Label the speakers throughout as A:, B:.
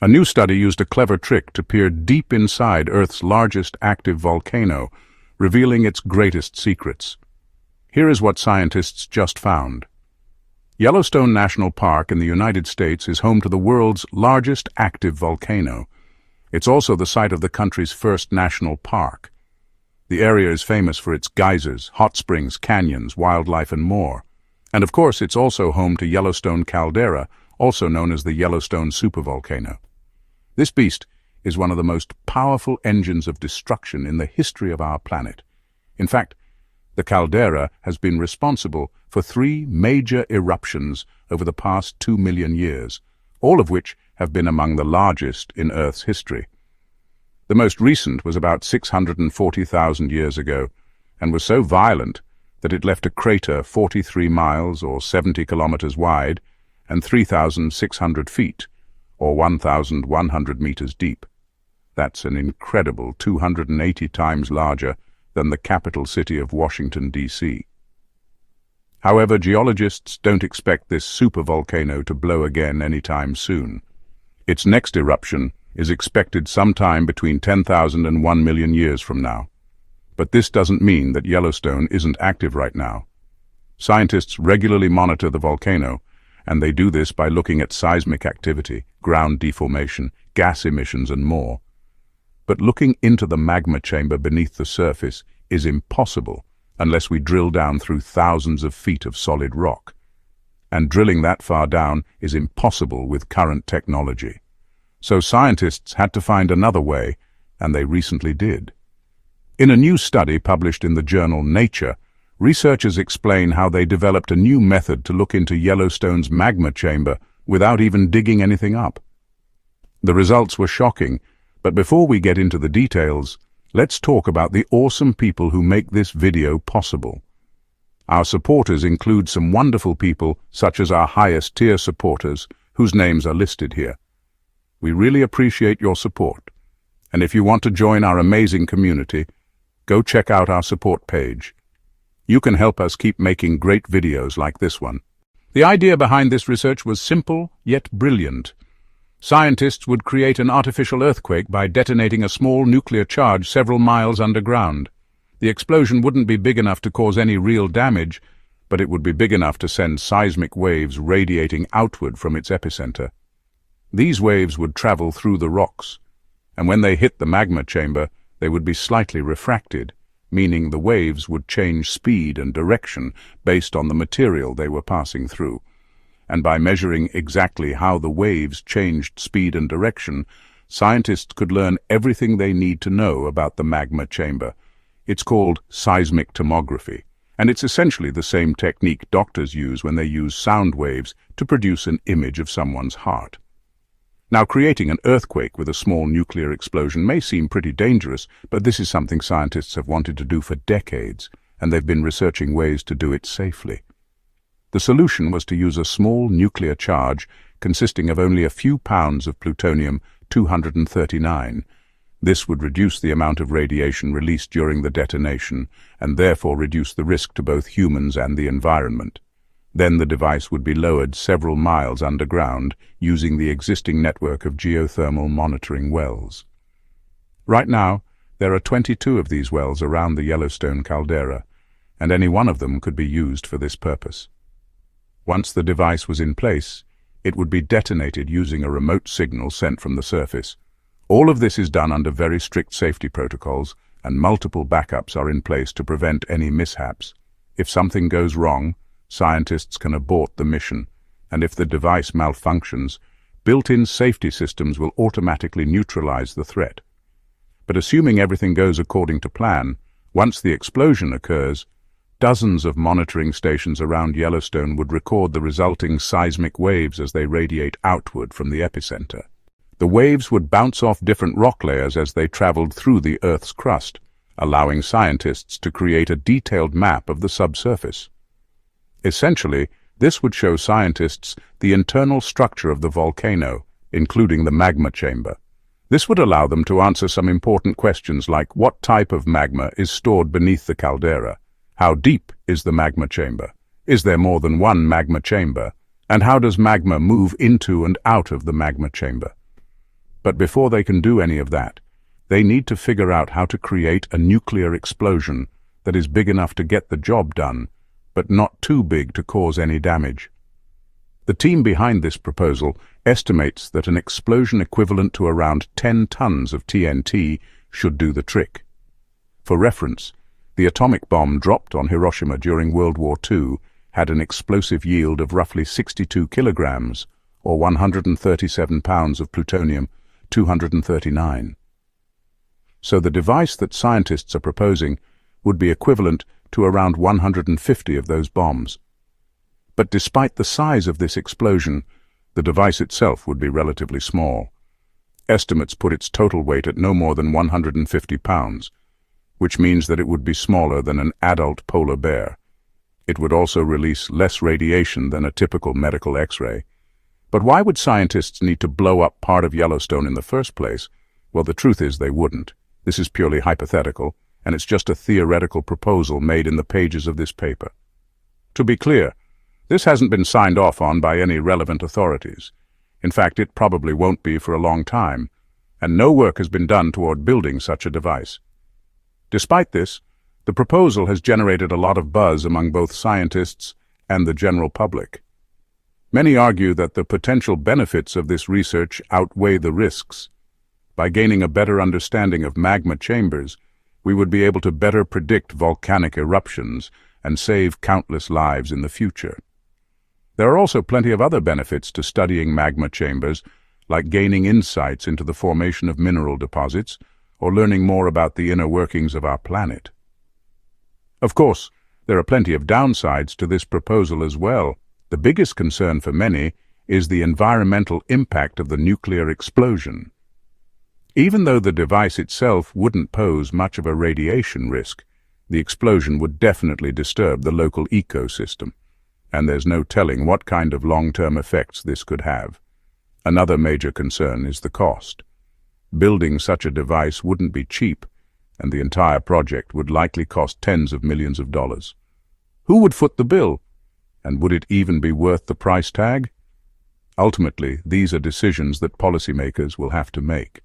A: A new study used a clever trick to peer deep inside Earth's largest active volcano, revealing its greatest secrets. Here is what scientists just found. Yellowstone National Park in the United States is home to the world's largest active volcano. It's also the site of the country's first national park. The area is famous for its geysers, hot springs, canyons, wildlife, and more. And of course, it's also home to Yellowstone caldera, also known as the Yellowstone Supervolcano. This beast is one of the most powerful engines of destruction in the history of our planet. In fact, the caldera has been responsible for 3 major eruptions over the past 2 million years, all of which have been among the largest in Earth's history. The most recent was about 640,000 years ago, and was so violent that it left a crater 43 miles or 70 kilometers wide and 3,600 feet, or 1,100 meters deep. That's an incredible 280 times larger than the capital city of Washington, D.C. However, geologists don't expect this supervolcano to blow again anytime soon. Its next eruption is expected sometime between 10,000 and 1 million years from now. But this doesn't mean that Yellowstone isn't active right now. Scientists regularly monitor the volcano, and they do this by looking at seismic activity, ground deformation, gas emissions, and more. But looking into the magma chamber beneath the surface is impossible unless we drill down through thousands of feet of solid rock. And drilling that far down is impossible with current technology. So scientists had to find another way, and they recently did. In a new study published in the journal Nature, researchers explain how they developed a new method to look into Yellowstone's magma chamber without even digging anything up. The results were shocking, but before we get into the details, let's talk about the awesome people who make this video possible. Our supporters include some wonderful people, such as our highest tier supporters, whose names are listed here. We really appreciate your support, and if you want to join our amazing community, go check out our support page. You can help us keep making great videos like this one. The idea behind this research was simple, yet brilliant. Scientists would create an artificial earthquake by detonating a small nuclear charge several miles underground. The explosion wouldn't be big enough to cause any real damage, but it would be big enough to send seismic waves radiating outward from its epicenter. These waves would travel through the rocks, and when they hit the magma chamber, they would be slightly refracted, meaning the waves would change speed and direction based on the material they were passing through. And by measuring exactly how the waves changed speed and direction, scientists could learn everything they need to know about the magma chamber. It's called seismic tomography, and it's essentially the same technique doctors use when they use sound waves to produce an image of someone's heart. Now, creating an earthquake with a small nuclear explosion may seem pretty dangerous, but this is something scientists have wanted to do for decades, and they've been researching ways to do it safely. The solution was to use a small nuclear charge consisting of only a few pounds of plutonium-239. This would reduce the amount of radiation released during the detonation, and therefore reduce the risk to both humans and the environment. Then the device would be lowered several miles underground using the existing network of geothermal monitoring wells. Right now, there are 22 of these wells around the Yellowstone caldera, and any one of them could be used for this purpose. Once the device was in place, it would be detonated using a remote signal sent from the surface. All of this is done under very strict safety protocols, and multiple backups are in place to prevent any mishaps. If something goes wrong, scientists can abort the mission, and if the device malfunctions, built-in safety systems will automatically neutralize the threat. But assuming everything goes according to plan, once the explosion occurs, dozens of monitoring stations around Yellowstone would record the resulting seismic waves as they radiate outward from the epicenter. The waves would bounce off different rock layers as they traveled through the Earth's crust, allowing scientists to create a detailed map of the subsurface. Essentially, this would show scientists the internal structure of the volcano, including the magma chamber. This would allow them to answer some important questions like what type of magma is stored beneath the caldera, how deep is the magma chamber, is there more than one magma chamber, and how does magma move into and out of the magma chamber. But before they can do any of that, they need to figure out how to create a nuclear explosion that is big enough to get the job done, but not too big to cause any damage. The team behind this proposal estimates that an explosion equivalent to around 10 tons of TNT should do the trick. For reference, the atomic bomb dropped on Hiroshima during World War II had an explosive yield of roughly 62 kilograms, or 137 pounds of plutonium-239. So the device that scientists are proposing would be equivalent to around 150 of those bombs. But despite the size of this explosion, the device itself would be relatively small. Estimates put its total weight at no more than 150 pounds, which means that it would be smaller than an adult polar bear. It would also release less radiation than a typical medical X-ray. But why would scientists need to blow up part of Yellowstone in the first place? Well, the truth is they wouldn't. This is purely hypothetical, and it's just a theoretical proposal made in the pages of this paper. To be clear, this hasn't been signed off on by any relevant authorities. In fact, it probably won't be for a long time, and no work has been done toward building such a device. Despite this, the proposal has generated a lot of buzz among both scientists and the general public. Many argue that the potential benefits of this research outweigh the risks. By gaining a better understanding of magma chambers, we would be able to better predict volcanic eruptions and save countless lives in the future. There are also plenty of other benefits to studying magma chambers, like gaining insights into the formation of mineral deposits or learning more about the inner workings of our planet. Of course, there are plenty of downsides to this proposal as well. The biggest concern for many is the environmental impact of the nuclear explosion. Even though the device itself wouldn't pose much of a radiation risk, the explosion would definitely disturb the local ecosystem, and there's no telling what kind of long-term effects this could have. Another major concern is the cost. Building such a device wouldn't be cheap, and the entire project would likely cost tens of millions of dollars. Who would foot the bill? And would it even be worth the price tag? Ultimately, these are decisions that policymakers will have to make.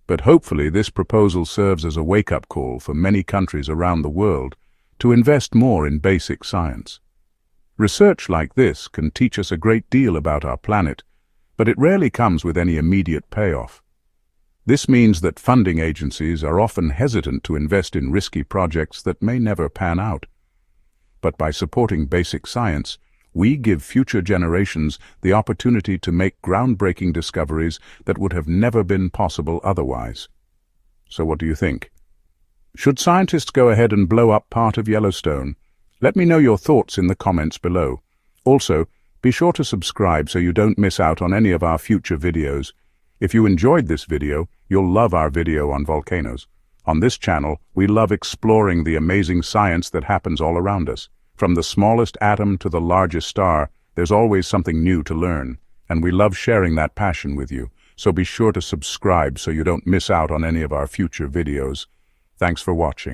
A: But hopefully this proposal serves as a wake-up call for many countries around the world to invest more in basic science. Research like this can teach us a great deal about our planet, but it rarely comes with any immediate payoff. This means that funding agencies are often hesitant to invest in risky projects that may never pan out. But by supporting basic science, we give future generations the opportunity to make groundbreaking discoveries that would have never been possible otherwise. So what do you think? Should scientists go ahead and blow up part of Yellowstone? Let me know your thoughts in the comments below. Also, be sure to subscribe so you don't miss out on any of our future videos. If you enjoyed this video, you'll love our video on volcanoes. On this channel, we love exploring the amazing science that happens all around us. From the smallest atom to the largest star, there's always something new to learn, and we love sharing that passion with you. So be sure to subscribe so you don't miss out on any of our future videos. Thanks for watching.